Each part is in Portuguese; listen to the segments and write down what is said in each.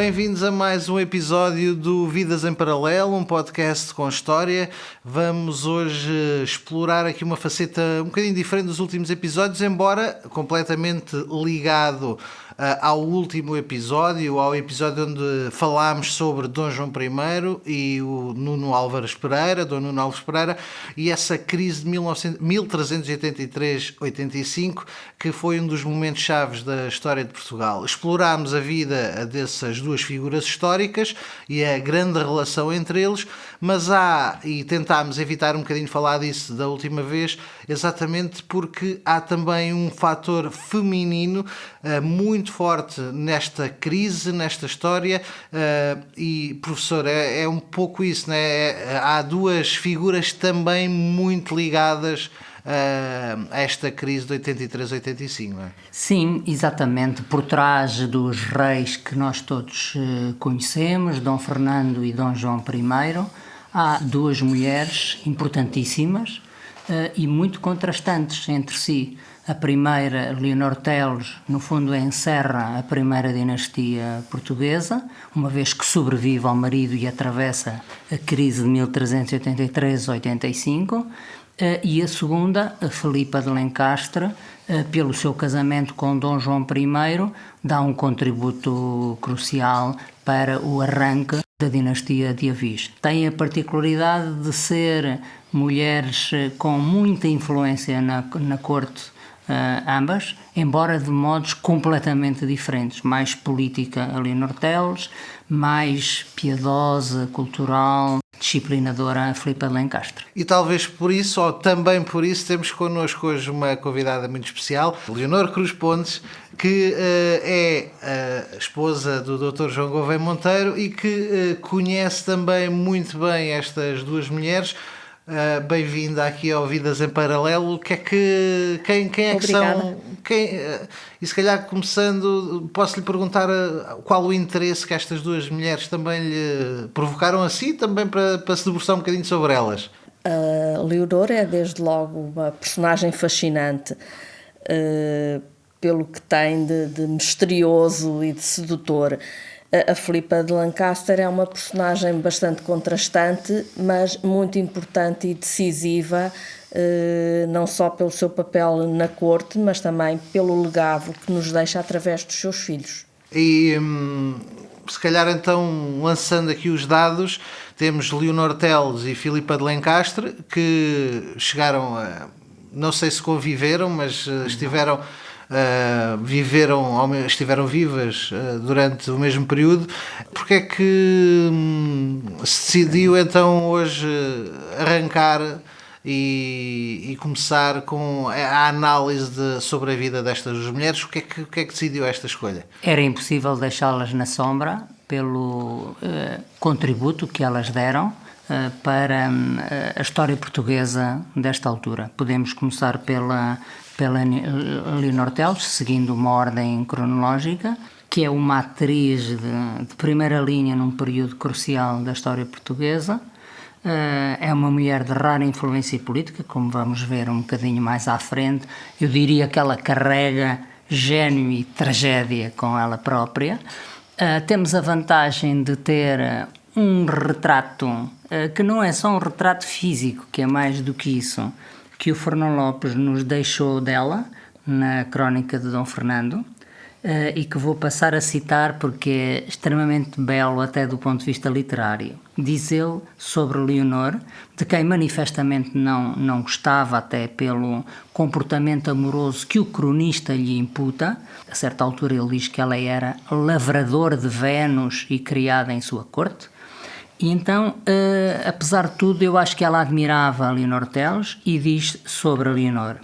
Bem-vindos a mais um episódio do Vidas em Paralelo, um podcast com história. Vamos hoje explorar aqui uma faceta um bocadinho diferente dos últimos episódios, embora completamente ligado ao último episódio, ao episódio onde falámos sobre Dom João I e o Nuno Álvares Pereira, Dom Nuno Álvares Pereira, e essa crise de 1383-85, que foi um dos momentos chaves da história de Portugal. Explorámos a vida dessas duas figuras históricas e a grande relação entre eles, mas e tentámos evitar um bocadinho de falar disso da última vez, exatamente porque há também um fator feminino muito forte nesta crise, nesta história, e professor, é um pouco isso, né? Há duas figuras também muito ligadas a esta crise de 83-85, não é? Sim, exatamente. Por trás dos reis que nós todos conhecemos, Dom Fernando e Dom João I, há duas mulheres importantíssimas e muito contrastantes entre si. A primeira, Leonor Teles, no fundo encerra a primeira dinastia portuguesa, uma vez que sobrevive ao marido e atravessa a crise de 1383-85, e a segunda, a Filipa de Lencastre, pelo seu casamento com Dom João I, dá um contributo crucial para o arranque da dinastia de Avis. Tem a particularidade de ser mulheres com muita influência na corte, ambas, embora de modos completamente diferentes. Mais política a Leonor Teles, mais piedosa, cultural, disciplinadora a Filipa de Lencastre. E talvez por isso, ou também por isso, temos connosco hoje uma convidada muito especial, Leonor Cruz Pontes, que é a esposa do Dr. João Gouveia Monteiro e que conhece também muito bem estas duas mulheres. Bem-vinda aqui ao Vidas em Paralelo. Quem é que são? E se calhar começando, posso-lhe perguntar qual o interesse que estas duas mulheres também lhe provocaram a si, também para se debruçar um bocadinho sobre elas. A Leonor é desde logo uma personagem fascinante, pelo que tem de misterioso e de sedutor. A Filipa de Lencastre é uma personagem bastante contrastante, mas muito importante e decisiva, não só pelo seu papel na corte, mas também pelo legado que nos deixa através dos seus filhos. E se calhar então, lançando aqui os dados, temos Leonor Teles e Filipa de Lencastre, que chegaram a, não sei se conviveram, mas estiveram vivas durante o mesmo período. Porque é que se decidiu então hoje arrancar e começar com a análise sobre a vida destas duas mulheres? O que é que decidiu esta escolha? Era impossível deixá-las na sombra pelo contributo que elas deram para a história portuguesa desta altura. Podemos começar pela Leonor Teles, seguindo uma ordem cronológica, que é uma atriz de primeira linha num período crucial da história portuguesa. É uma mulher de rara influência política, como vamos ver um bocadinho mais à frente. Eu diria que ela carrega gênio e tragédia com ela própria. Temos a vantagem de ter um retrato que não é só um retrato físico, que é mais do que isso, que o Fernão Lopes nos deixou dela na crónica de Dom Fernando, e que vou passar a citar porque é extremamente belo até do ponto de vista literário. Diz ele sobre Leonor, de quem manifestamente não gostava, até pelo comportamento amoroso que o cronista lhe imputa. A certa altura ele diz que ela era lavrador de Vênus e criada em sua corte. E então, apesar de tudo, eu acho que ela admirava a Leonor Teles e diz sobre a Leonor: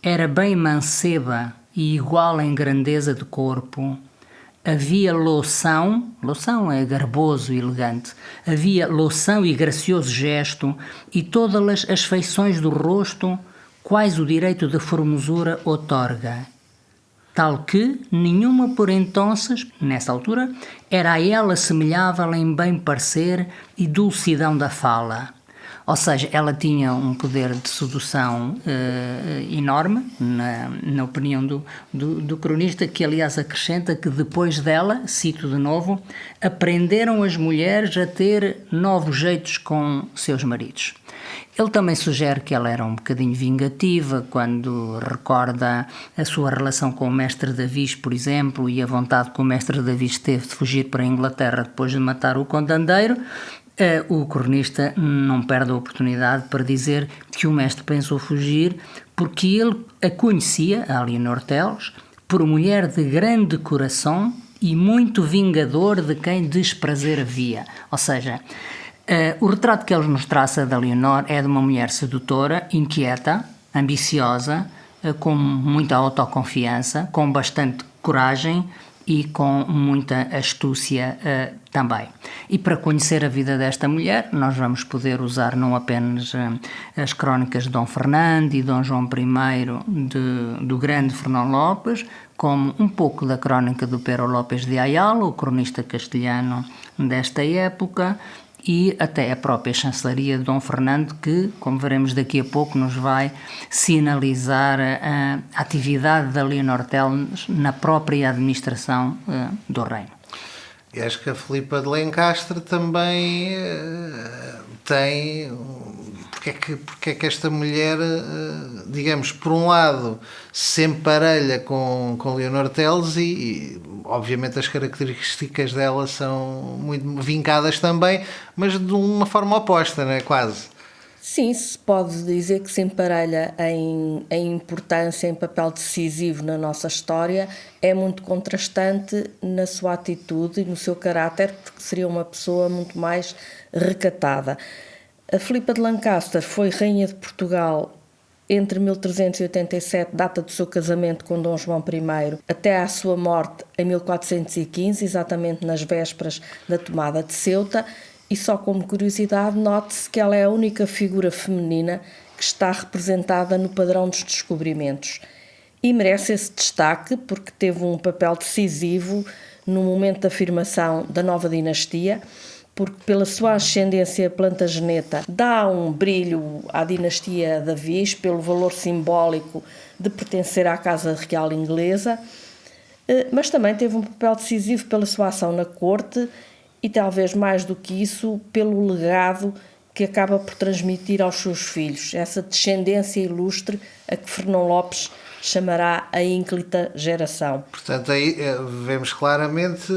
era bem manceba e igual em grandeza de corpo, havia loução é garboso e elegante, havia loução e gracioso gesto, e todas as feições do rosto, quais o direito da formosura outorga, tal que nenhuma por entonces, nessa altura, era a ela semelhável em bem parecer e dulcidão da fala. Ou seja, ela tinha um poder de sedução enorme, na opinião do cronista, que aliás acrescenta que depois dela, cito de novo, aprenderam as mulheres a ter novos jeitos com seus maridos. Ele também sugere que ela era um bocadinho vingativa quando recorda a sua relação com o mestre Davis, por exemplo, e a vontade que o mestre Davis teve de fugir para a Inglaterra depois de matar o condandeiro. O cronista não perde a oportunidade para dizer que o mestre pensou fugir porque ele a conhecia, a Leonor Teles, por mulher de grande coração e muito vingador de quem desprazer havia. Ou seja, o retrato que ele nos traça da Leonor é de uma mulher sedutora, inquieta, ambiciosa, com muita autoconfiança, com bastante coragem e com muita astúcia também. E para conhecer a vida desta mulher, nós vamos poder usar não apenas as crónicas de Dom Fernando e Dom João I do grande Fernão Lopes, como um pouco da crónica do Pero López de Ayala, o cronista castelhano desta época, e até a própria chancelaria de Dom Fernando, que, como veremos daqui a pouco, nos vai sinalizar a atividade da Leonor Teles na própria administração do reino. E acho que a Filipa de Lencastre também tem... Porque é que esta mulher, digamos, por um lado, se emparelha com Leonor Teles e, obviamente, as características dela são muito vincadas também, mas de uma forma oposta, não é? Quase. Sim, se pode dizer que se emparelha em importância, em papel decisivo na nossa história, é muito contrastante na sua atitude e no seu caráter, porque seria uma pessoa muito mais recatada. A Filipa de Lancaster foi rainha de Portugal entre 1387, data do seu casamento com Dom João I, até à sua morte em 1415, exatamente nas vésperas da tomada de Ceuta, e só como curiosidade, note-se que ela é a única figura feminina que está representada no padrão dos descobrimentos. E merece esse destaque porque teve um papel decisivo no momento da afirmação da nova dinastia, porque pela sua ascendência plantageneta dá um brilho à dinastia Davis, pelo valor simbólico de pertencer à Casa Real Inglesa, mas também teve um papel decisivo pela sua ação na corte e talvez mais do que isso, pelo legado que acaba por transmitir aos seus filhos, essa descendência ilustre a que Fernão Lopes chamará a ínclita geração. Portanto, aí vemos claramente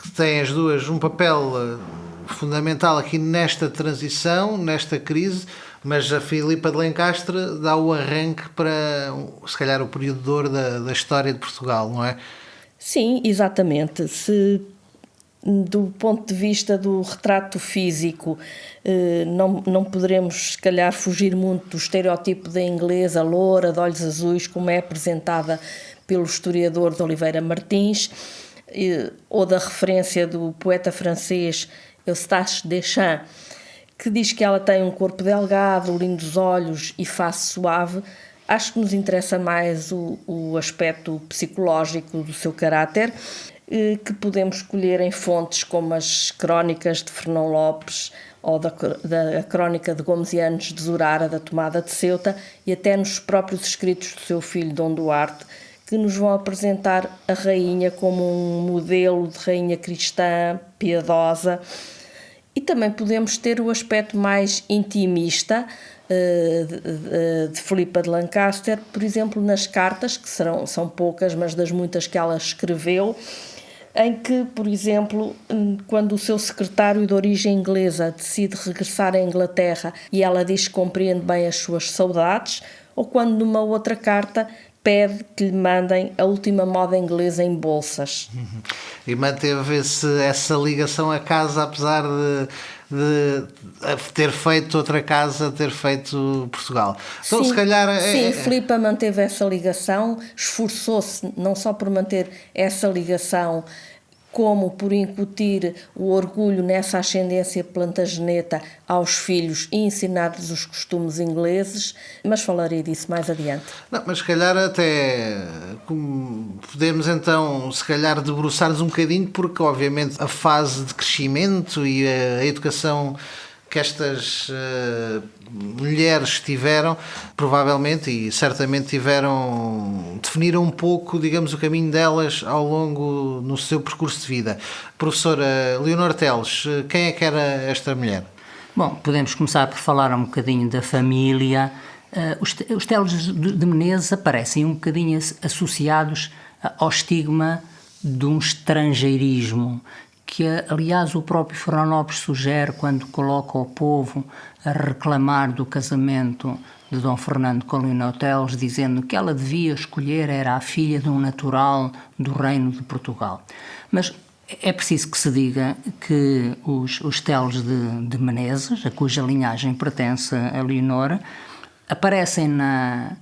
que têm as duas um papel fundamental aqui nesta transição, nesta crise, mas a Filipa de Lencastre dá o arranque para, se calhar, o período de ouro da história de Portugal, não é? Sim, exatamente. Se do ponto de vista do retrato físico não poderemos, se calhar, fugir muito do estereótipo da inglesa loura, de olhos azuis, como é apresentada pelo historiador de Oliveira Martins, ou da referência do poeta francês Eustache Deschamps, que diz que ela tem um corpo delgado, lindos olhos e face suave. Acho que nos interessa mais o aspecto psicológico do seu caráter, que podemos escolher em fontes como as crónicas de Fernão Lopes ou da crónica de Gomesianos de Zurara, da tomada de Ceuta, e até nos próprios escritos do seu filho Dom Duarte, que nos vão apresentar a rainha como um modelo de rainha cristã, piedosa. E também podemos ter o aspecto mais intimista de Filipa de Lancaster, por exemplo, nas cartas, que são poucas, mas das muitas que ela escreveu, em que, por exemplo, quando o seu secretário de origem inglesa decide regressar à Inglaterra e ela diz que compreende bem as suas saudades, ou quando numa outra carta pede que lhe mandem a última moda inglesa em bolsas. E manteve essa ligação à casa, apesar de ter feito outra casa, ter feito Portugal. Então, sim, se calhar... Sim, Filipa manteve essa ligação, esforçou-se não só por manter essa ligação, como por incutir o orgulho nessa ascendência plantageneta aos filhos e ensinar-lhes os costumes ingleses, mas falarei disso mais adiante. Não, mas se calhar até podemos então, se calhar, debruçar-nos um bocadinho, porque obviamente a fase de crescimento e a educação que estas mulheres tiveram, provavelmente e certamente definiram um pouco, digamos, o caminho delas ao longo no seu percurso de vida. Professora Leonor Teles, quem é que era esta mulher? Bom, podemos começar por falar um bocadinho da família. Os Teles de Menezes aparecem um bocadinho associados ao estigma de um estrangeirismo, que aliás o próprio Fernão Lopes sugere quando coloca o povo a reclamar do casamento de Dom Fernando com Leonor Teles, dizendo que ela devia escolher era a filha de um natural do reino de Portugal. Mas é preciso que se diga que os Teles de Menezes, a cuja linhagem pertence a Leonor, aparecem na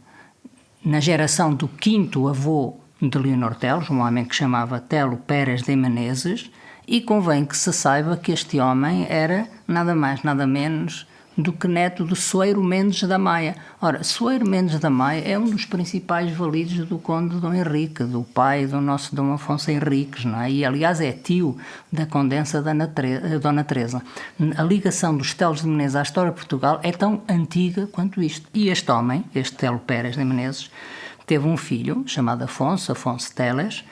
geração do quinto avô de Leonor Teles, um homem que chamava Telo Pérez de Menezes, e convém que se saiba que este homem era nada mais, nada menos do que neto de Soeiro Mendes da Maia. Ora, Soeiro Mendes da Maia é um dos principais validos do conde Dom Henrique, do pai do nosso Dom Afonso Henriques, não é? E aliás é tio da condensa Dona Teresa. A ligação dos Teles de Menezes à história de Portugal é tão antiga quanto isto. E este homem, este Telo Pérez de Menezes, teve um filho chamado Afonso Teles,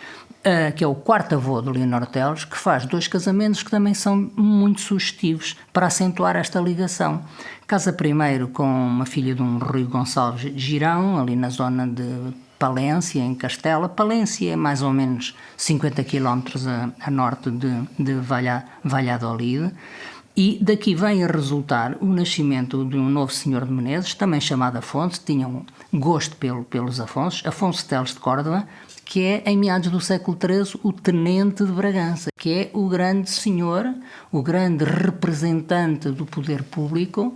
que é o quarto avô de Leonor Teles, que faz 2 casamentos que também são muito sugestivos para acentuar esta ligação. Casa primeiro com uma filha de um Rui Gonçalves Girão, ali na zona de Palência, em Castela. Palência é mais ou menos 50 km a norte de Valladolid. E daqui vem a resultar o nascimento de um novo senhor de Menezes, também chamado Afonso, tinha um gosto pelos Afonsos, Afonso Teles de Córdoba, que é, em meados do século XIII, o tenente de Bragança, que é o grande senhor, o grande representante do poder público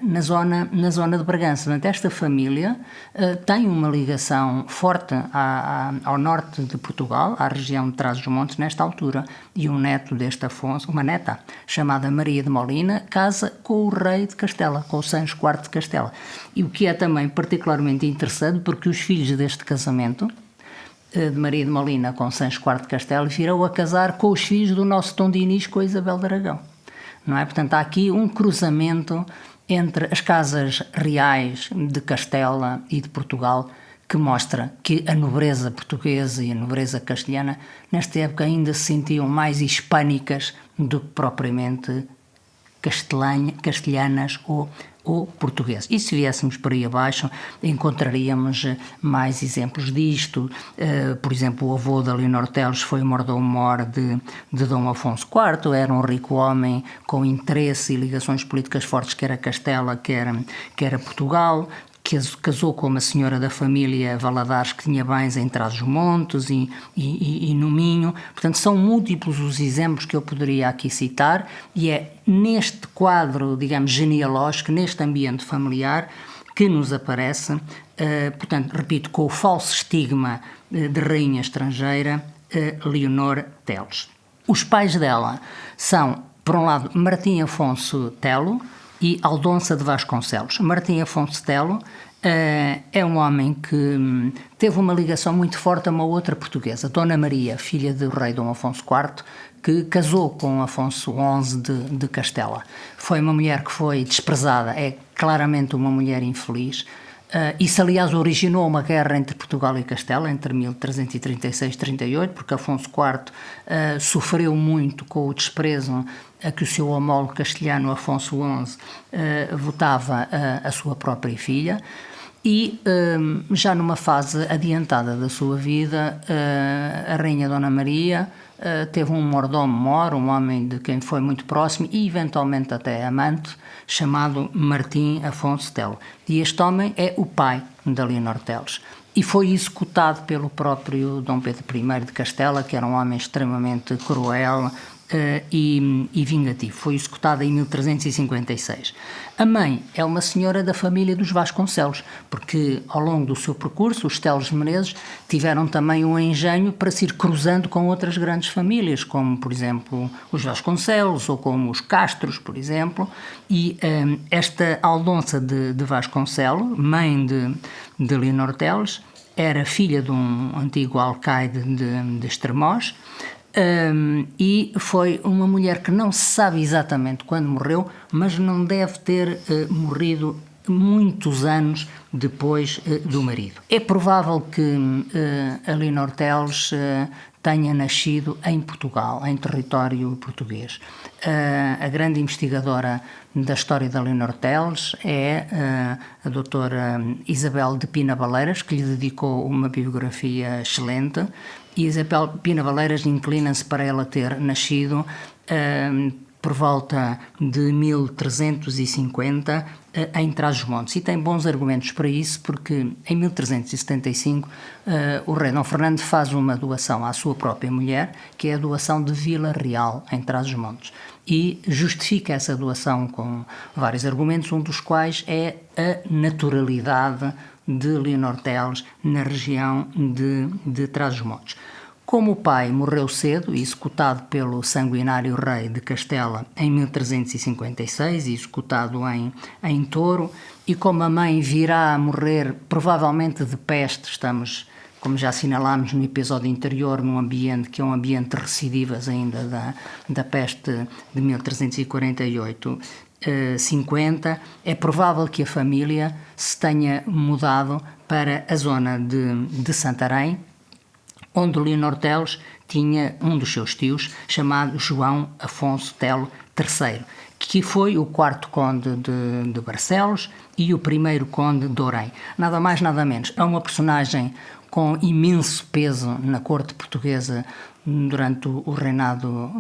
na zona de Bragança. Portanto, esta família tem uma ligação forte ao norte de Portugal, à região de Trás-os-Montes, nesta altura. E um neto deste Afonso, uma neta, chamada Maria de Molina, casa com o rei de Castela, com o Sancho IV de Castela. E o que é também particularmente interessante, porque os filhos deste casamento, de Maria de Molina com Sancho IV de Castela, virão a casar com os filhos do nosso Dom Dinis com a Isabel de Aragão. Não é? Portanto, há aqui um cruzamento entre as casas reais de Castela e de Portugal, que mostra que a nobreza portuguesa e a nobreza castelhana, nesta época, ainda se sentiam mais hispânicas do que propriamente castelhanas ou portugueses. E se viéssemos por aí abaixo, encontraríamos mais exemplos disto. Por exemplo, o avô da Leonor Teles foi mordomo-mor de Dom Afonso IV, era um rico homem com interesse e ligações políticas fortes, quer a Castela, quer a Portugal. Que casou com uma senhora da família Valadares que tinha bens em Trás-os-Montes e no Minho. Portanto, são múltiplos os exemplos que eu poderia aqui citar, e é neste quadro, digamos, genealógico, neste ambiente familiar, que nos aparece, portanto, repito, com o falso estigma de rainha estrangeira, Leonor Teles. Os pais dela são, por um lado, Martim Afonso Telo e Aldonça de Vasconcelos. Martim Afonso Telo é um homem que teve uma ligação muito forte a uma outra portuguesa, Dona Maria, filha do rei Dom Afonso IV, que casou com Afonso XI de Castela. Foi uma mulher que foi desprezada, é claramente uma mulher infeliz. Isso, aliás, originou uma guerra entre Portugal e Castela, entre 1336 e 38, porque Afonso IV sofreu muito com o desprezo a que o seu homólogo castelhano, Afonso XI, votava a sua própria filha. E já numa fase adiantada da sua vida, a rainha Dona Maria teve um mordomo-mor, um homem de quem foi muito próximo e eventualmente até amante, chamado Martim Afonso Telo. E este homem é o pai da Leonor Teles. E foi executado pelo próprio Dom Pedro I de Castela, que era um homem extremamente cruel e vingativo. Foi executada em 1356. A mãe é uma senhora da família dos Vasconcelos, porque ao longo do seu percurso os Teles de Menezes tiveram também um engenho para se ir cruzando com outras grandes famílias, como por exemplo os Vasconcelos ou como os Castros, por exemplo, e esta Aldonça de Vasconcelos, mãe de Leonor Teles, era filha de um antigo alcaide de Estremoz, E foi uma mulher que não se sabe exatamente quando morreu, mas não deve ter morrido muitos anos depois do marido. É provável que a Leonor Teles tenha nascido em Portugal, em território português. A grande investigadora da história da Leonor Teles é a doutora Isabel de Pina Baleiras, que lhe dedicou uma biografia excelente, e Isabel Pina Baleiras inclina-se para ela ter nascido por volta de 1350 em Trás-os-Montes, e tem bons argumentos para isso, porque em 1375 o rei Dom Fernando faz uma doação à sua própria mulher, que é a doação de Vila Real em Trás-os-Montes, e justifica essa doação com vários argumentos, um dos quais é a naturalidade de Leonor Teles na região de Trás-os-Montes. Como o pai morreu cedo, executado pelo sanguinário rei de Castela em 1356, executado em Touro, e como a mãe virá a morrer provavelmente de peste, estamos, como já assinalámos no episódio anterior, num ambiente que é um ambiente de recidivas ainda da peste de 1348, 50, é provável que a família se tenha mudado para a zona de Santarém, onde Leonor Teles tinha um dos seus tios, chamado João Afonso Telo III, que foi o quarto conde de Barcelos e o primeiro conde de Ourém. Nada mais, nada menos. É uma personagem com imenso peso na corte portuguesa durante o reinado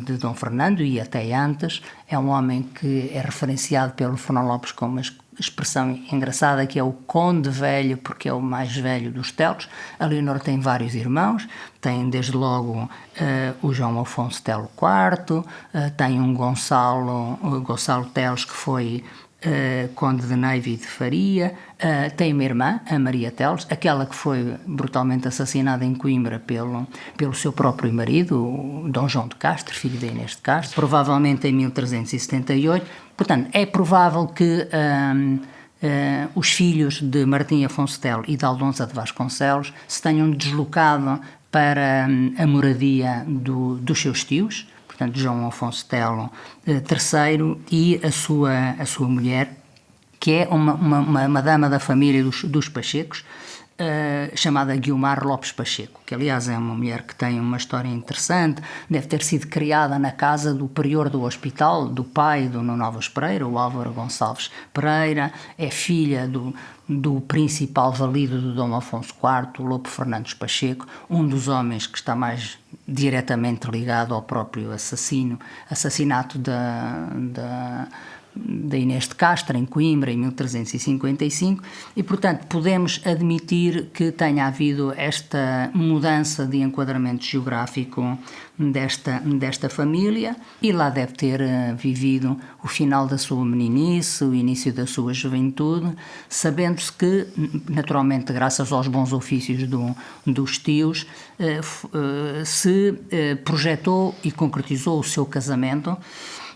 de Dom Fernando e até antes. É um homem que é referenciado pelo Fernão Lopes com uma expressão engraçada, que é o Conde Velho, porque é o mais velho dos Telos. A Leonor tem vários irmãos, tem desde logo o João Afonso Telo IV, tem um Gonçalo Teles, que foi Conde de Neiva e de Faria, tem uma irmã, a Maria Teles, aquela que foi brutalmente assassinada em Coimbra pelo seu próprio marido, o Dom João de Castro, filho de Inês de Castro, provavelmente em 1378. Portanto, é provável que os filhos de Martim Afonso Telo e de Aldonza de Vasconcelos se tenham deslocado para a moradia dos seus tios, portanto, João Afonso Telo III e a sua mulher, que é uma dama da família dos Pachecos, chamada Guiomar Lopes Pacheco, que aliás é uma mulher que tem uma história interessante, deve ter sido criada na casa do prior do hospital, do pai do Nuno Álvares Pereira, o Álvaro Gonçalves Pereira, é filha do principal valido do Dom Afonso IV, o Lopo Fernandes Pacheco, um dos homens que está mais diretamente ligado ao próprio assassinato da Inês de Castro, em Coimbra, em 1355, e, portanto, podemos admitir que tenha havido esta mudança de enquadramento geográfico desta família, e lá deve ter vivido o final da sua meninice, o início da sua juventude, sabendo-se que, naturalmente, graças aos bons ofícios dos tios, se projetou e concretizou o seu casamento.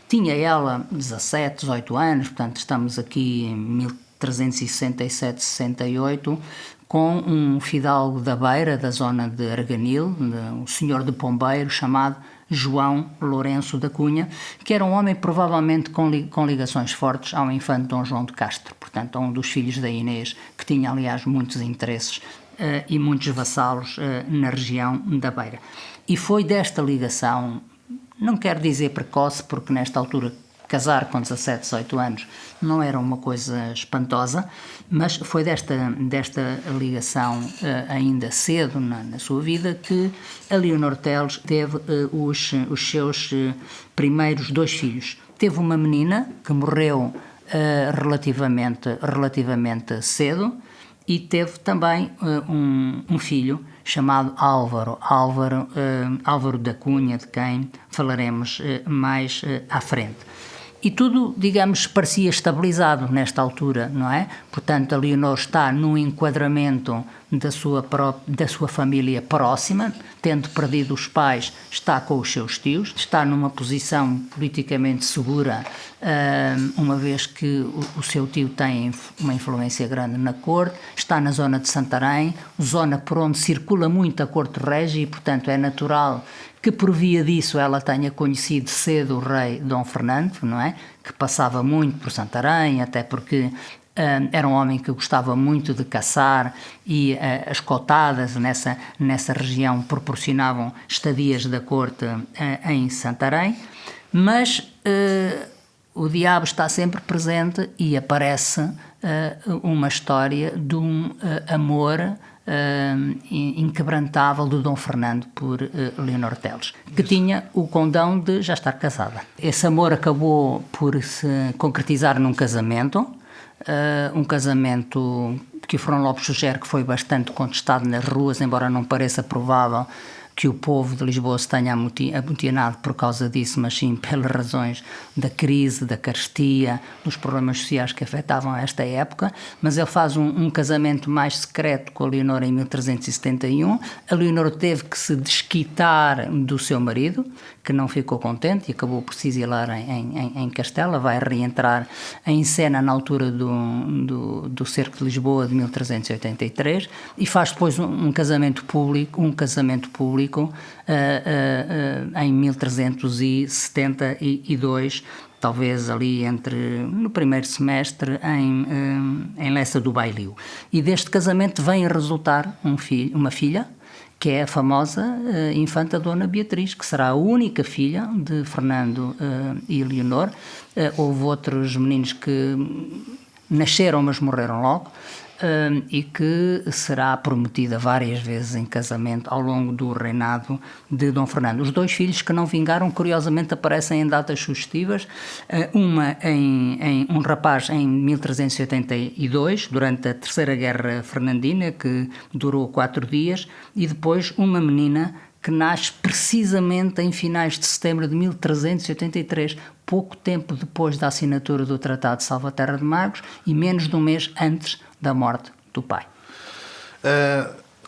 Tinha ela 17, 18 anos, portanto estamos aqui em 1367, 68, com um fidalgo da Beira, da zona de Arganil, um senhor de Pombeiro, chamado João Lourenço da Cunha, que era um homem provavelmente com ligações fortes ao infante Dom João de Castro, portanto a um dos filhos da Inês, que tinha aliás muitos interesses e muitos vassalos na região da Beira. E foi desta ligação, não quero dizer precoce, porque nesta altura casar com 17, 18 anos não era uma coisa espantosa, mas foi desta ligação ainda cedo na sua vida que a Leonor Teles teve os seus primeiros 2 filhos. Teve uma menina que morreu relativamente cedo, e teve também um filho chamado Álvaro da Cunha, de quem falaremos mais à frente. E tudo, digamos, parecia estabilizado nesta altura, não é? Portanto, a Leonor está num enquadramento da sua família próxima, tendo perdido os pais, está com os seus tios, está numa posição politicamente segura, uma vez que o seu tio tem uma influência grande na corte, está na zona de Santarém, zona por onde circula muito a corte régia e, portanto, é natural que por via disso ela tenha conhecido cedo o rei Dom Fernando, não é? Que passava muito por Santarém, até porque era um homem que gostava muito de caçar e as cotadas nessa região proporcionavam estadias da corte em Santarém, mas o diabo está sempre presente e aparece uma história de um amor inquebrantável do Dom Fernando por Leonor Teles, que tinha o condão de já estar casada. Esse amor acabou por se concretizar num casamento, um casamento que o Frão Lopes sugere que foi bastante contestado nas ruas, embora não pareça provável que o povo de Lisboa se tenha amotinado por causa disso, mas sim pelas razões da crise, da carestia, dos problemas sociais que afetavam esta época. Mas ele faz um casamento mais secreto com a Leonor em 1371. A Leonor teve que se desquitar do seu marido, que não ficou contente e acabou por se exilar em Castela. Vai reentrar em cena na altura do cerco de Lisboa de 1383 e faz depois um casamento público em 1372, talvez ali no primeiro semestre, em Lessa do Bailio. E deste casamento vem a resultar uma filha, que é a famosa infanta Dona Beatriz, que será a única filha de Fernando e Leonor. Houve outros meninos que nasceram, mas morreram logo, e que será prometida várias vezes em casamento ao longo do reinado de Dom Fernando. Os dois filhos que não vingaram, curiosamente, aparecem em datas sugestivas, um rapaz em 1382, durante a Terceira Guerra Fernandina, que durou 4 dias, e depois uma menina que nasce precisamente em finais de setembro de 1383, pouco tempo depois da assinatura do Tratado de Salvaterra de Magos e menos de um mês antes da morte do pai.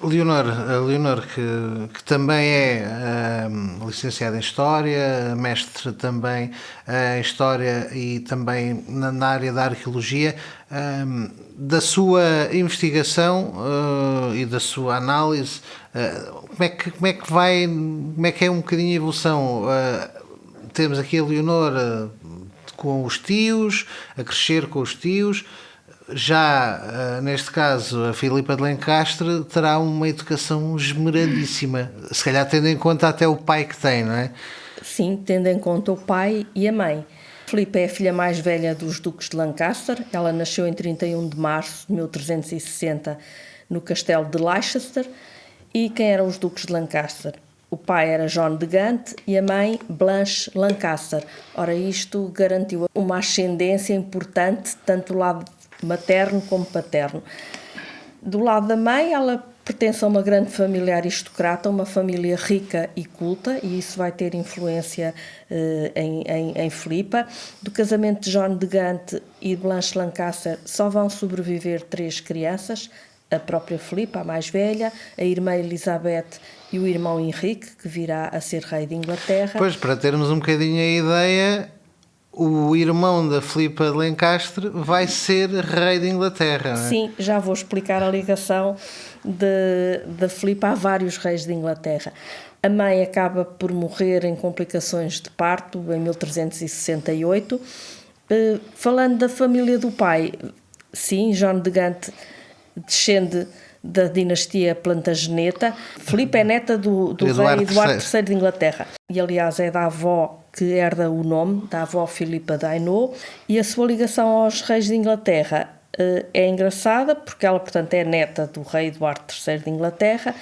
Leonor que também é licenciada em História, mestre também em História e também na área da Arqueologia, da sua investigação e da sua análise, como é que é um bocadinho a evolução? Temos aqui a Leonor com os tios, a crescer com os tios. Já, neste caso, a Filipa de Lencastre terá uma educação esmeradíssima, se calhar tendo em conta até o pai que tem, não é? Sim, tendo em conta o pai e a mãe. Filipa é a filha mais velha dos duques de Lancaster. Ela nasceu em 31 de março de 1360 no castelo de Leicester. E quem eram os duques de Lancaster? O pai era John de Gaunt e a mãe Blanche Lancaster. Ora, isto garantiu uma ascendência importante, tanto do lado materno como paterno. Do lado da mãe, ela pertence a uma grande família aristocrata, uma família rica e culta, e isso vai ter influência em Filipa. Do casamento de John de Gaunt e de Blanche Lancaster só vão sobreviver 3 crianças, a própria Filipa, a mais velha, a irmã Elizabeth e o irmão Henrique, que virá a ser rei de Inglaterra. Pois, para termos um bocadinho a ideia, o irmão da Filipa de Lencastre vai ser rei de Inglaterra, não é? Sim, já vou explicar a ligação da Filipa a vários reis de Inglaterra. A mãe acaba por morrer em complicações de parto em 1368. Falando da família do pai, sim, John de Gaunt descende da dinastia Plantageneta. Filipa é neta do rei Eduardo III de Inglaterra. E, aliás, é da avó que herda o nome, da avó Filipa de Hainaut. E a sua ligação aos reis de Inglaterra é engraçada, porque ela, portanto, é neta do rei Eduardo III de Inglaterra,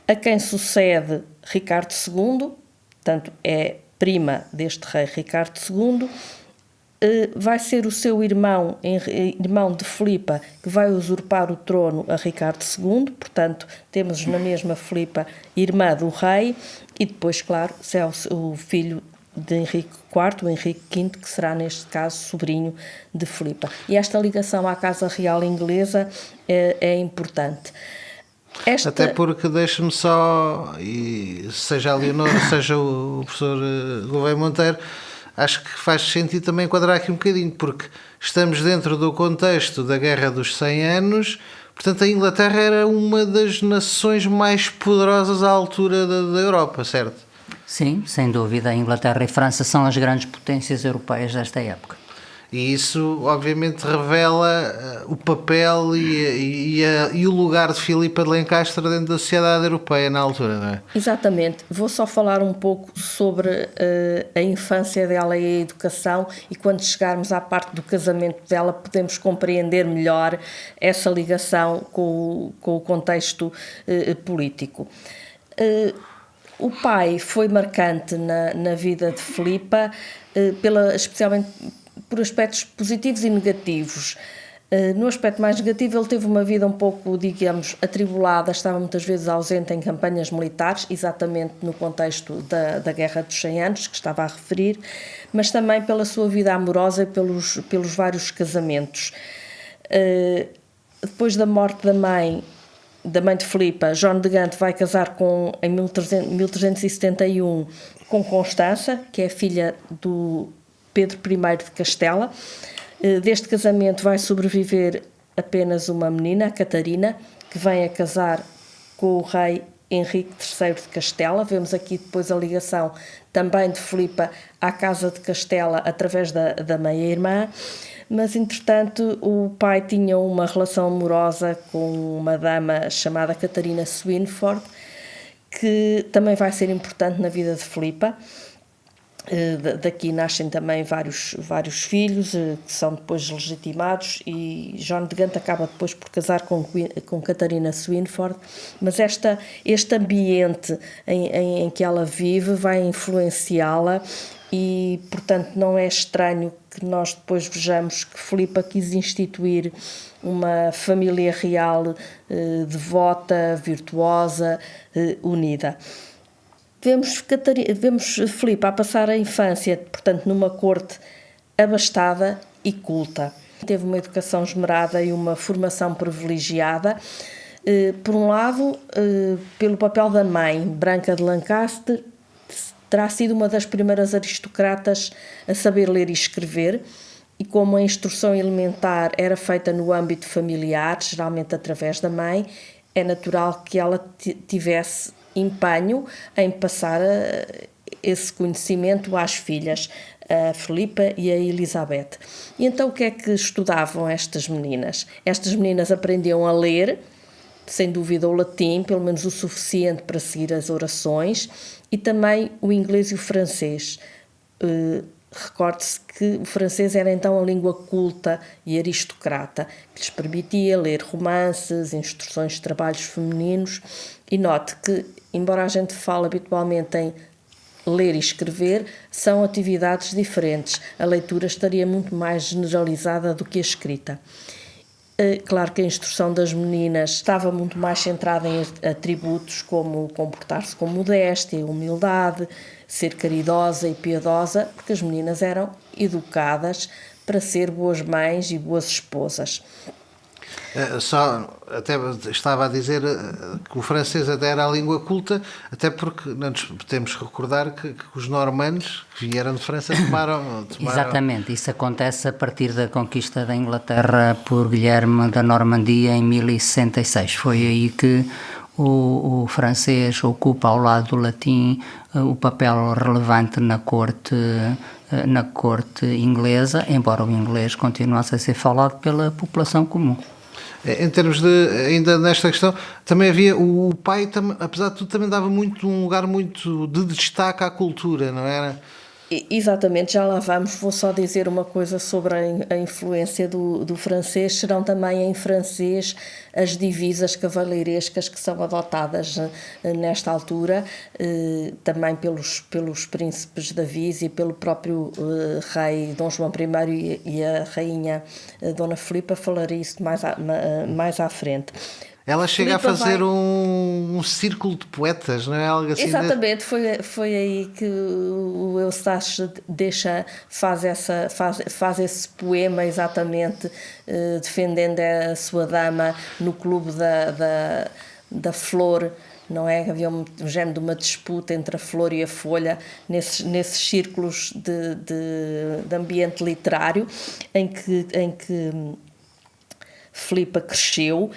a quem sucede Ricardo II, portanto, é prima deste rei Ricardo II. Vai ser o seu irmão de Filipa, que vai usurpar o trono a Ricardo II, portanto, temos na mesma Filipa irmã do rei, e depois, claro, é o filho de Henrique IV, o Henrique V, que será, neste caso, sobrinho de Filipa. E esta ligação à Casa Real Inglesa é importante. Até porque, deixa-me só, e seja a Leonor, seja o professor Gouveia Monteiro, acho que faz sentido também enquadrar aqui um bocadinho, porque estamos dentro do contexto da Guerra dos 100 Anos, portanto a Inglaterra era uma das nações mais poderosas à altura da Europa, certo? Sim, sem dúvida. A Inglaterra e a França são as grandes potências europeias desta época. E isso, obviamente, revela o papel e o lugar de Filipa de Lencastre dentro da sociedade europeia na altura, não é? Exatamente. Vou só falar um pouco sobre a infância dela e a educação, e quando chegarmos à parte do casamento dela podemos compreender melhor essa ligação com o contexto político. O pai foi marcante na vida de Filipa, especialmente por aspectos positivos e negativos. No aspecto mais negativo, ele teve uma vida um pouco, digamos, atribulada, estava muitas vezes ausente em campanhas militares, exatamente no contexto da Guerra dos 100 Anos, que estava a referir, mas também pela sua vida amorosa e pelos vários casamentos. Depois da morte da mãe de Filipa, João de Gante vai casar em 1371 com Constança, que é filha do Pedro I de Castela. Deste casamento vai sobreviver apenas uma menina, a Catarina, que vem a casar com o rei Henrique III de Castela. Vemos aqui depois a ligação também de Filipa à Casa de Castela através da meia-irmã. Mas, entretanto, o pai tinha uma relação amorosa com uma dama chamada Catarina Swynford, que também vai ser importante na vida de Filipa. Daqui nascem também vários filhos que são depois legitimados, e João de Gante acaba depois por casar com Catarina Swynford, mas este ambiente em que ela vive vai influenciá-la, e portanto não é estranho que nós depois vejamos que Filipa quis instituir uma família real devota, virtuosa, unida. Vemos Filipa a passar a infância, portanto, numa corte abastada e culta. Teve uma educação esmerada e uma formação privilegiada, por um lado, pelo papel da mãe, Branca de Lancaster, terá sido uma das primeiras aristocratas a saber ler e escrever, e como a instrução elementar era feita no âmbito familiar, geralmente através da mãe, é natural que ela tivesse empenho em passar esse conhecimento às filhas, a Filipa e a Elizabeth. E então o que é que estudavam estas meninas? Estas meninas aprendiam a ler, sem dúvida o latim, pelo menos o suficiente para seguir as orações, e também o inglês e o francês. Recorde-se que o francês era então a língua culta e aristocrata, que lhes permitia ler romances, instruções de trabalhos femininos. E note que, embora a gente fale habitualmente em ler e escrever, são atividades diferentes. A leitura estaria muito mais generalizada do que a escrita. Claro que a instrução das meninas estava muito mais centrada em atributos como comportar-se com modéstia, humildade, ser caridosa e piedosa, porque as meninas eram educadas para ser boas mães e boas esposas. Só até estava a dizer que o francês até era a língua culta, até porque temos que recordar que os normandos que vieram de França tomaram... Exatamente, isso acontece a partir da conquista da Inglaterra por Guilherme da Normandia em 1066. Foi aí que o francês ocupa, ao lado do latim, o papel relevante na corte inglesa, embora o inglês continuasse a ser falado pela população comum. Em termos de, ainda nesta questão, também havia, o pai, apesar de tudo, também dava um lugar muito de destaque à cultura, não era? Exatamente, já lá vamos. Vou só dizer uma coisa sobre a influência do francês. Serão também em francês as divisas cavaleirescas que são adotadas nesta altura, também pelos príncipes da Vise e pelo próprio rei Dom João I e a rainha Dona Filipa. Falarei isso mais à frente. Ela chega Filipa a fazer um círculo de poetas, não é? Algo assim. Exatamente, foi aí que o Eustache faz esse poema, exatamente, defendendo a sua dama no clube da flor, não é? Havia um género de uma disputa entre a flor e a folha nesses círculos de ambiente literário em que Filipa cresceu.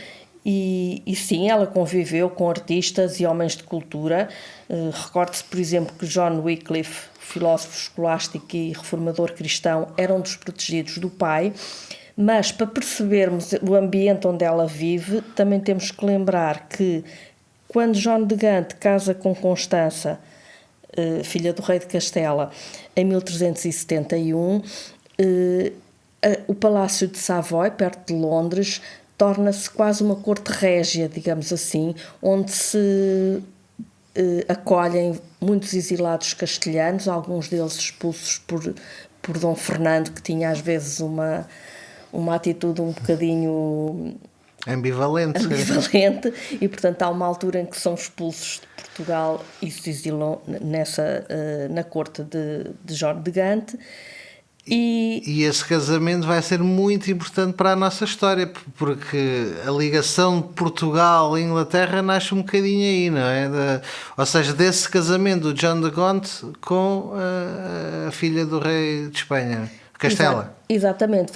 E sim, ela conviveu com artistas e homens de cultura. Recorde-se, por exemplo, que John Wycliffe, filósofo escolástico e reformador cristão, era um dos protegidos do pai. Mas, para percebermos o ambiente onde ela vive, também temos que lembrar que, quando João de Gante casa com Constança, filha do rei de Castela, em 1371, o Palácio de Savoy, perto de Londres, torna-se quase uma corte régia, digamos assim, onde se acolhem muitos exilados castelhanos, alguns deles expulsos por Dom Fernando, que tinha às vezes uma atitude um bocadinho ambivalente, e portanto há uma altura em que são expulsos de Portugal e se exilam na corte de João de Gante. E esse casamento vai ser muito importante para a nossa história, porque a ligação de Portugal e Inglaterra nasce um bocadinho aí, não é? Ou seja, desse casamento do John de Gaunt com a filha do rei de Espanha, Castela. Exatamente,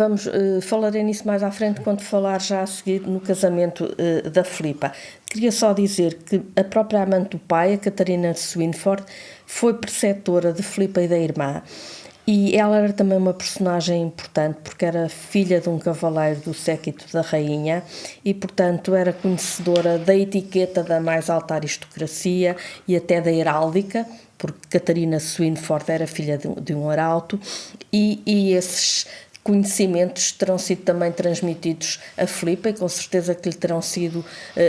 falarei nisso mais à frente quando falar já a seguir no casamento da Filipa. Queria só dizer que a própria amante do pai, a Catarina de Swynford, foi preceptora de Filipa e da irmã. E ela era também uma personagem importante porque era filha de um cavaleiro do séquito da rainha e, portanto, era conhecedora da etiqueta da mais alta aristocracia e até da heráldica, porque Catarina Swynford era filha de um arauto e esses conhecimentos terão sido também transmitidos a Filipa e com certeza que lhe terão sido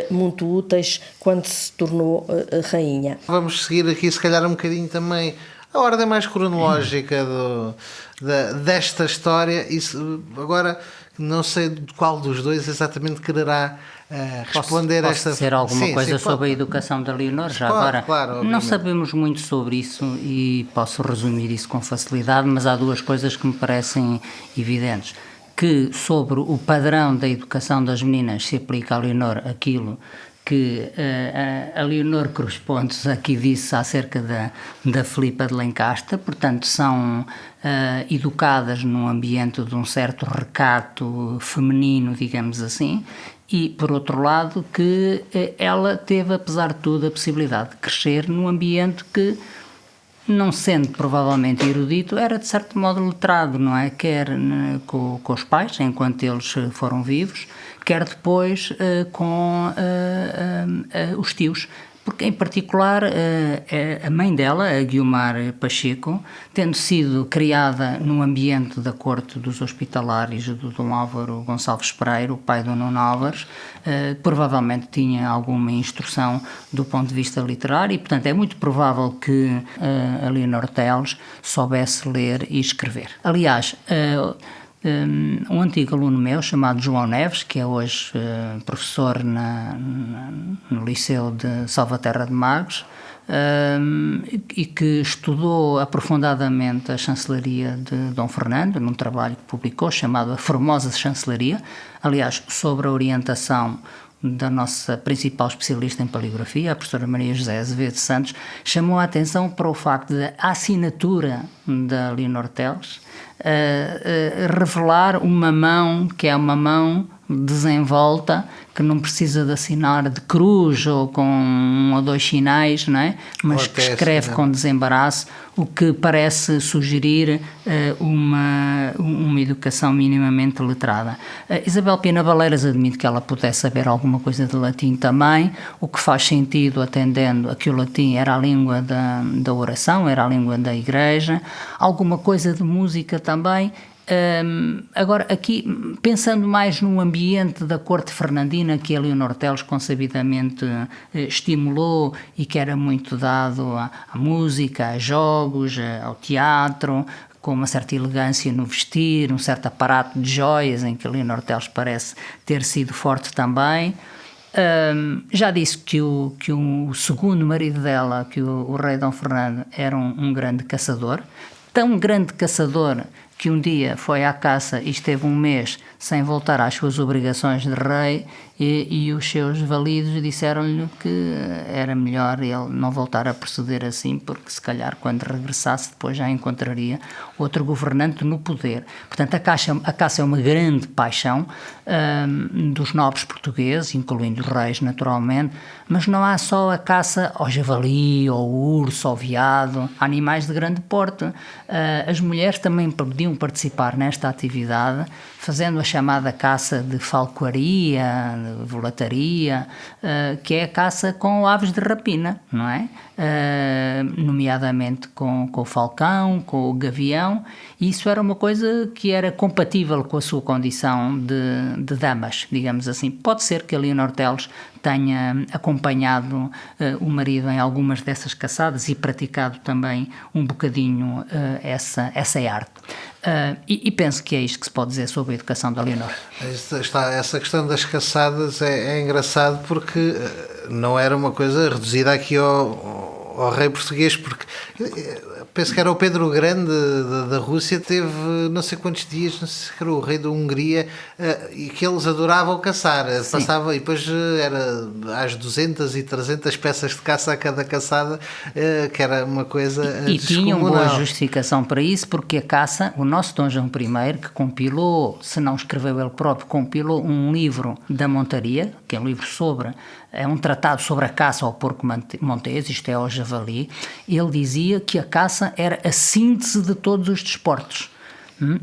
muito úteis quando se tornou rainha. Vamos seguir aqui se calhar um bocadinho também a ordem mais cronológica desta história. Isso, agora não sei de qual dos dois exatamente quererá responder posso esta... dizer alguma coisa sobre a educação da Leonor? Já agora, claro, não sabemos muito sobre isso e posso resumir isso com facilidade, mas há duas coisas que me parecem evidentes. Que sobre o padrão da educação das meninas se aplica a Leonor aquilo que a Leonor Cruz-Pontes aqui disse acerca da Filipa de Lencastre, portanto são educadas num ambiente de um certo recato feminino, digamos assim, e por outro lado que ela teve, apesar de tudo, a possibilidade de crescer num ambiente que, não sendo provavelmente erudito, era de certo modo letrado, não é? Quer com os pais, enquanto eles foram vivos, quer depois com os tios, porque em particular a mãe dela, a Guiomar Pacheco, tendo sido criada num ambiente da corte dos hospitalares do Dom Álvaro Gonçalves Pereira, o pai do Nuno Álvares, provavelmente tinha alguma instrução do ponto de vista literário e, portanto, é muito provável que a Leonor Teles soubesse ler e escrever. Aliás, um antigo aluno meu chamado João Neves, que é hoje professor no Liceu de Salvaterra de Magos, e que estudou aprofundadamente a chancelaria de Dom Fernando, num trabalho que publicou chamado A Formosa Chancelaria, aliás, sobre a orientação da nossa principal especialista em paleografia, a professora Maria José Azevedo Santos, chamou a atenção para o facto da assinatura da Leonor Teles revelar uma mão que é uma mão desenvolta, que não precisa de assinar de cruz ou com um ou dois sinais, não é? Mas que escreve com desembaraço, o que parece sugerir uma educação minimamente letrada. Isabel Pina Baleiras admite que ela pudesse saber alguma coisa de latim também, o que faz sentido atendendo a que o latim era a língua da oração, era a língua da igreja, alguma coisa de música também. Agora, aqui, pensando mais no ambiente da corte fernandina que a Leonor Teles consabidamente estimulou e que era muito dado à música, a jogos, ao teatro, com uma certa elegância no vestir, um certo aparato de joias em que a Leonor Teles parece ter sido forte também. Já disse que o segundo marido dela, que o rei Dom Fernando, era um grande caçador, tão grande caçador que um dia foi à caça e esteve um mês sem voltar às suas obrigações de rei e os seus validos disseram-lhe que era melhor ele não voltar a proceder assim, porque se calhar quando regressasse depois já encontraria outro governante no poder. Portanto, a caça é uma grande paixão dos nobres portugueses, incluindo os reis naturalmente, mas não há só a caça ao javali, ao urso, ao veado, animais de grande porte. As mulheres também podiam participar nesta atividade, fazendo a chamada caça de falcoaria, de volataria, que é a caça com aves de rapina, não é? Nomeadamente com o falcão, com o gavião, e isso era uma coisa que era compatível com a sua condição de damas, digamos assim. Pode ser que a Leonor Teles tenha acompanhado o marido em algumas dessas caçadas e praticado também um bocadinho essa arte. E penso que é isto que se pode dizer sobre a educação da Leonor. Essa questão das caçadas é engraçado porque não era uma coisa reduzida aqui ao rei português, porque penso que era o Pedro Grande da Rússia, teve não sei quantos dias, não sei se era o rei da Hungria, e que eles adoravam caçar. Passava, e depois era às 200 e 300 peças de caça a cada caçada, que era uma coisa e tinham boa justificação para isso, porque a caça, o nosso Dom João I, que compilou, se não escreveu ele próprio, compilou um livro da montaria, que é um livro é um tratado sobre a caça ao porco montês, isto é, ao javali. Ele dizia que a caça era a síntese de todos os desportos,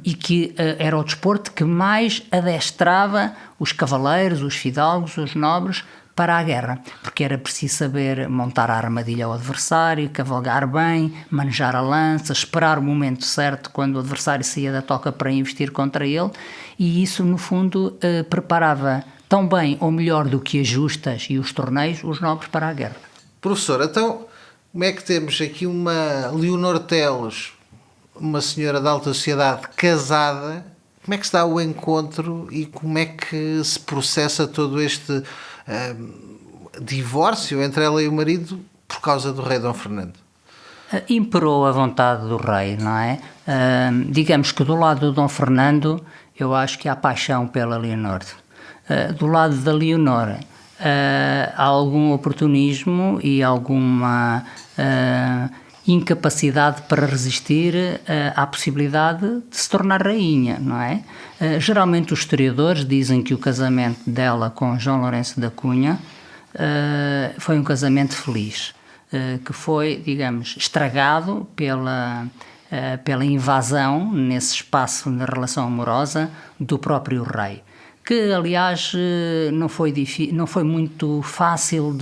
e que era o desporto que mais adestrava os cavaleiros, os fidalgos, os nobres para a guerra, porque era preciso saber montar a armadilha ao adversário, cavalgar bem, manejar a lança, esperar o momento certo quando o adversário saía da toca para investir contra ele, e isso no fundo preparava tão bem ou melhor do que as justas e os torneios, os nobres para a guerra. Professor, então como é que temos aqui uma Leonor Teles, uma senhora da alta sociedade casada, como é que se dá o encontro e como é que se processa todo este divórcio entre ela e o marido por causa do rei Dom Fernando? Imperou a vontade do rei, não é? Digamos que do lado do Dom Fernando eu acho que há paixão pela Leonor. Do lado da Leonor há algum oportunismo e alguma incapacidade para resistir à possibilidade de se tornar rainha, não é? Geralmente os historiadores dizem que o casamento dela com João Lourenço da Cunha foi um casamento feliz, que foi, digamos, estragado pela invasão nesse espaço de relação amorosa do próprio rei, que aliás não foi muito fácil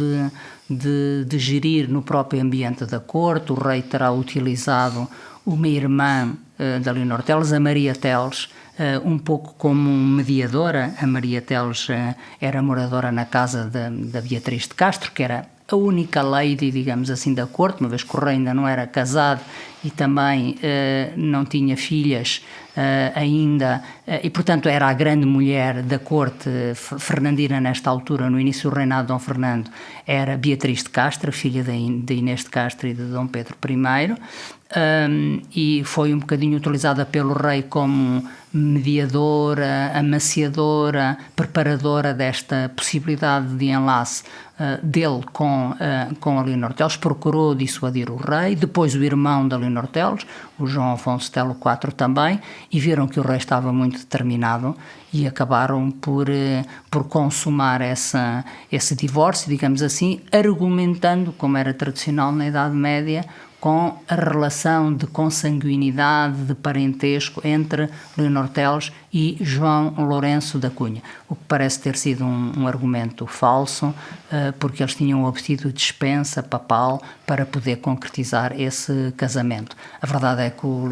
de gerir no próprio ambiente da corte. O rei terá utilizado uma irmã da Leonor Teles, a Maria Teles, um pouco como mediadora. A Maria Teles era moradora na casa da Beatriz de Castro, que era a única lady, digamos assim, da corte, uma vez que o rei ainda não era casado e também não tinha filhas ainda, e portanto era a grande mulher da corte fernandina nesta altura. No início do reinado de Dom Fernando era Beatriz de Castro, filha de Inês de Castro e de Dom Pedro I, e foi um bocadinho utilizada pelo rei como mediadora, amaciadora, preparadora desta possibilidade de enlace dele com a Leonor Teles. Procurou dissuadir o rei, depois o irmão da Leonor Teles, o João Afonso Telo IV também, e viram que o rei estava muito determinado e acabaram por consumar esse divórcio, digamos assim, argumentando, como era tradicional na Idade Média, com a relação de consanguinidade, de parentesco entre Leonor Teles e João Lourenço da Cunha, o que parece ter sido um argumento falso, porque eles tinham obtido dispensa papal para poder concretizar esse casamento. A verdade é que o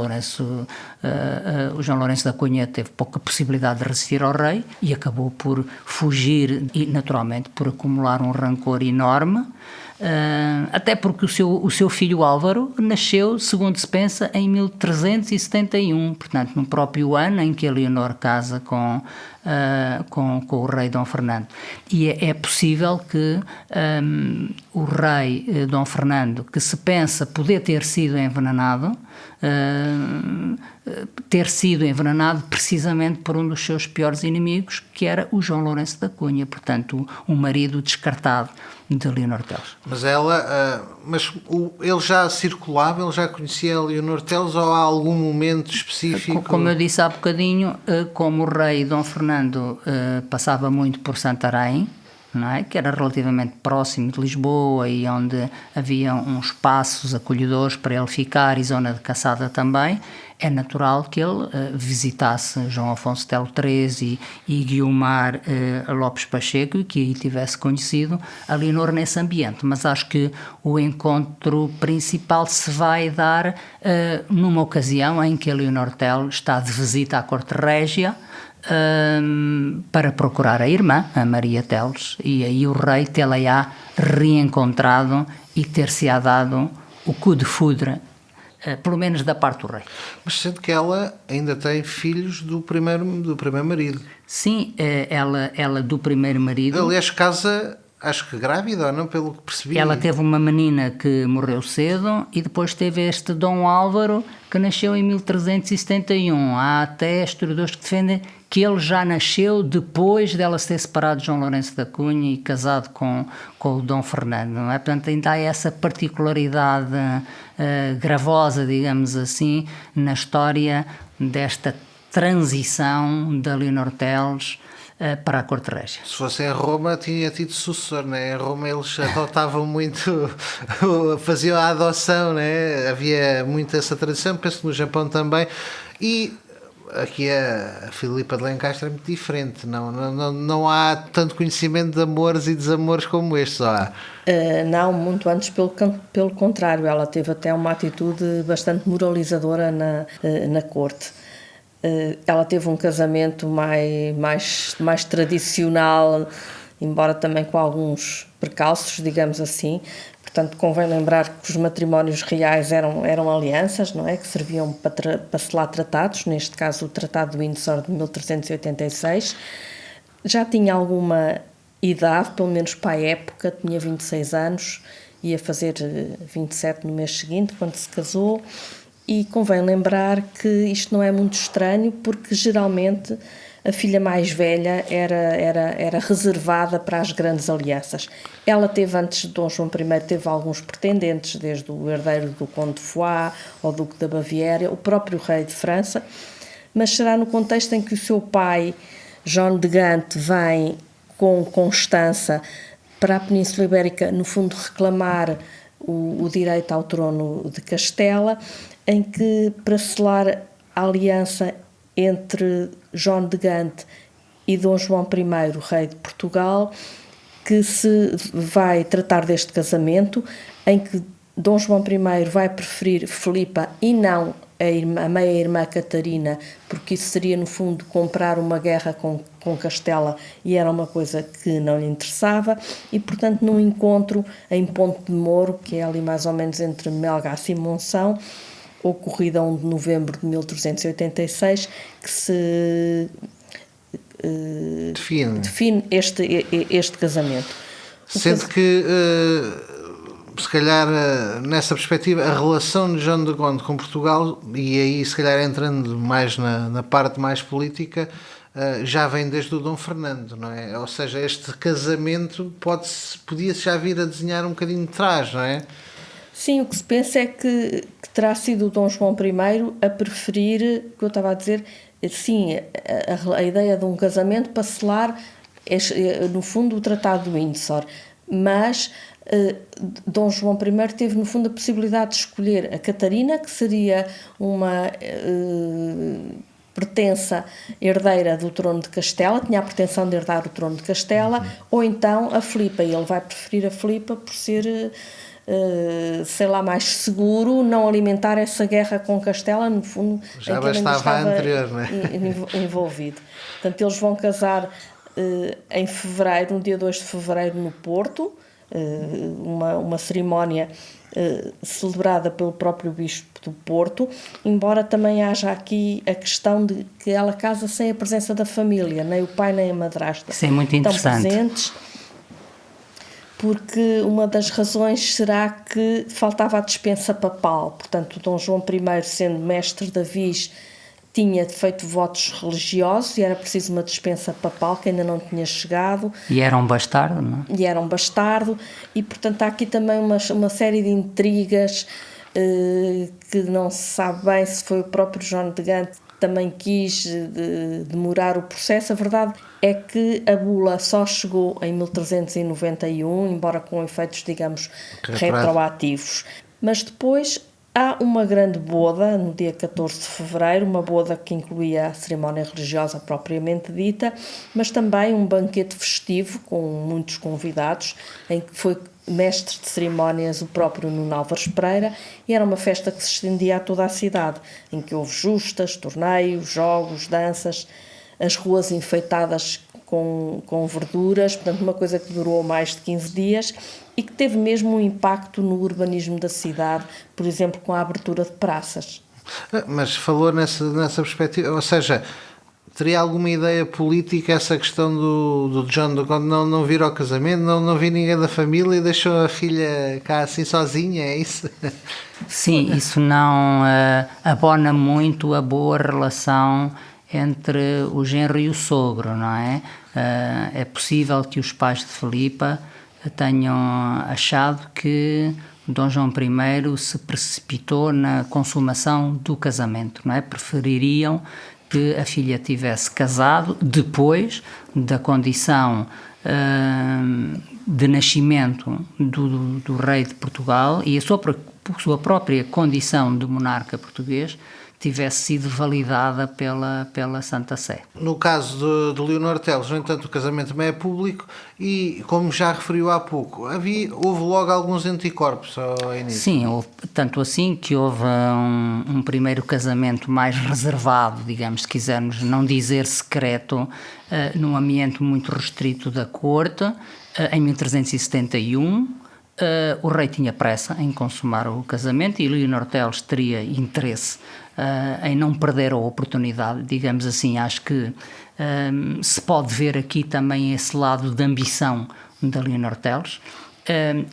João Lourenço da Cunha teve pouca possibilidade de resistir ao rei e acabou por fugir e, naturalmente, por acumular um rancor enorme, até porque o seu filho Álvaro nasceu, segundo se pensa, em 1371, portanto no próprio ano em que a Leonor casa com com o rei Dom Fernando. E é possível que o rei Dom Fernando, que se pensa poder ter sido envenenado precisamente por um dos seus piores inimigos, que era o João Lourenço da Cunha, portanto, um marido descartado de Leonor Teles. Mas ele já circulava, ele já conhecia a Leonor Teles, ou há algum momento específico? Como eu disse há bocadinho, como o rei Dom Fernando passava muito por Santarém, não é? Que era relativamente próximo de Lisboa e onde havia uns espaços acolhedores para ele ficar e zona de caçada também, é natural que ele visitasse João Afonso Telo III e Guiomar Lopes Pacheco, e que aí tivesse conhecido a Leonor nesse ambiente. Mas acho que o encontro principal se vai dar numa ocasião em que a Leonor Teles está de visita à corte régia, para procurar a irmã, a Maria Teles, e aí o rei tê-la-á reencontrado e ter-se-á dado o cu de fudre, pelo menos da parte do rei. Mas sendo que ela ainda tem filhos do primeiro marido. Sim, ela do primeiro marido... Aliás, casa, acho que grávida, ou não? Pelo que percebi. Ela teve uma menina que morreu cedo e depois teve este Dom Álvaro, que nasceu em 1371. Há até historiadores que defendem que ele já nasceu depois dela se ter separado de João Lourenço da Cunha e casado com o Dom Fernando, não é? Portanto, ainda há essa particularidade gravosa, digamos assim, na história desta transição da Leonor Teles para a corte régia. Se fosse em Roma, tinha tido sucessor, né? Em Roma eles adotavam muito, faziam a adoção, né? Havia muito essa tradição, penso que no Japão também. E aqui a Filipa de Lencastre é muito diferente, não há tanto conhecimento de amores e desamores como este, só há. Não, muito antes, pelo contrário, ela teve até uma atitude bastante moralizadora na corte. Ela teve um casamento mais tradicional, embora também com alguns precalços, digamos assim. Portanto, convém lembrar que os matrimónios reais eram alianças, não é? Que serviam para selar tratados, neste caso o Tratado de Windsor de 1386. Já tinha alguma idade, pelo menos para a época, tinha 26 anos, ia fazer 27 no mês seguinte, quando se casou. E convém lembrar que isto não é muito estranho, porque geralmente a filha mais velha era reservada para as grandes alianças. Ela teve, antes de Dom João I, teve alguns pretendentes, desde o herdeiro do Conde de Foix, ao Duque da Baviera, o próprio rei de França, mas será no contexto em que o seu pai, João de Gante, vem com Constança para a Península Ibérica, no fundo reclamar o direito ao trono de Castela, em que, para selar a aliança entre João de Gante e Dom João I, rei de Portugal, que se vai tratar deste casamento, em que Dom João I vai preferir Filipa e não a meia-irmã Catarina, porque isso seria, no fundo, comprar uma guerra com Castela, e era uma coisa que não lhe interessava, e, portanto, num encontro em Ponte de Moro, que é ali mais ou menos entre Melgaço e Monção, ocorrido a 1 de novembro de 1386, que se define este casamento. Sendo que, se calhar, nessa perspectiva, a relação de João de Gonde com Portugal, e aí se calhar entrando mais na parte mais política, já vem desde o Dom Fernando, não é? Ou seja, este casamento podia-se já vir a desenhar um bocadinho de trás, não é? Sim, o que se pensa é que terá sido o Dom João I a preferir, o que eu estava a dizer, sim, a ideia de um casamento para selar, no fundo, o Tratado de Windsor, mas Dom João I teve, no fundo, a possibilidade de escolher a Catarina, que seria uma pertença herdeira do trono de Castela, tinha a pretensão de herdar o trono de Castela, ou então a Filipa, e ele vai preferir a Filipa por ser, sei lá, mais seguro, não alimentar essa guerra com Castela, no fundo, já em que ele ainda bastava estava a anterior, não é? envolvido. Portanto, eles vão casar em fevereiro, no dia 2 de fevereiro, no Porto, uma cerimónia celebrada pelo próprio Bispo do Porto, embora também haja aqui a questão de que ela casa sem a presença da família, nem o pai nem a madrasta. Isso é muito interessante. Estão presentes, porque uma das razões será que faltava a dispensa papal. Portanto, Dom João I, sendo mestre da Viz, tinha feito votos religiosos e era preciso uma dispensa papal que ainda não tinha chegado. E era um bastardo, não é? E era um bastardo, e portanto há aqui também uma série de intrigas que não se sabe bem se foi o próprio João de Gante que também quis demorar o processo. A verdade é que a bula só chegou em 1391, embora com efeitos, digamos, retroativos. Mas depois há uma grande boda, no dia 14 de fevereiro, uma boda que incluía a cerimónia religiosa propriamente dita, mas também um banquete festivo com muitos convidados, em que foi mestre de cerimónias o próprio Nuno Álvares Pereira, e era uma festa que se estendia a toda a cidade, em que houve justas, torneios, jogos, danças, as ruas enfeitadas com verduras, portanto uma coisa que durou mais de 15 dias e que teve mesmo um impacto no urbanismo da cidade, por exemplo, com a abertura de praças. Mas falou nessa perspectiva, ou seja, teria alguma ideia política essa questão do John de Gaulle não vir ao casamento, não vir ninguém da família e deixou a filha cá assim sozinha, é isso? Sim, isso não abona muito a boa relação entre o genro e o sogro, não é? É possível que os pais de Filipa tenham achado que Dom João I se precipitou na consumação do casamento, não é? Prefeririam que a filha tivesse casado depois da condição de nascimento do rei de Portugal e a sua própria condição de monarca português tivesse sido validada pela Santa Sé. No caso de Leonor Teles, no entanto, o casamento também é público e, como já referiu há pouco, houve logo alguns anticorpos ao início. Sim, houve, tanto assim que houve um primeiro casamento mais reservado, digamos, se quisermos não dizer secreto, num ambiente muito restrito da corte, em 1371. O rei tinha pressa em consumar o casamento e Leonor Teles teria interesse em não perder a oportunidade, digamos assim. Acho que se pode ver aqui também esse lado de ambição da Leonor Teles.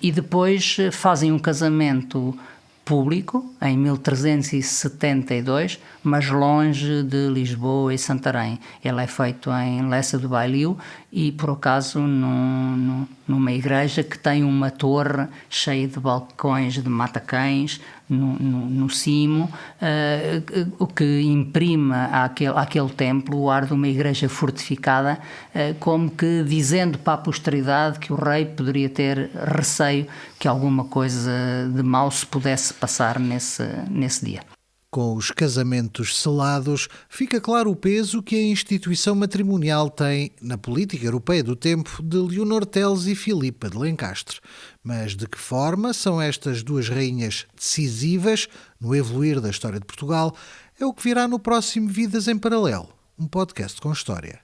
E depois fazem um casamento público em 1372, mas longe de Lisboa e Santarém. Ele é feito em Lessa do Bailiu e, por acaso, numa igreja que tem uma torre cheia de balcões de matacães no cimo, o que imprime àquele templo o ar de uma igreja fortificada, como que dizendo para a posteridade que o rei poderia ter receio que alguma coisa de mau se pudesse passar nesse dia. Com os casamentos selados, fica claro o peso que a instituição matrimonial tem na política europeia do tempo de Leonor Teles e Filipa de Lencastre. Mas de que forma são estas duas rainhas decisivas no evoluir da história de Portugal é o que virá no próximo Vidas em Paralelo, um podcast com história.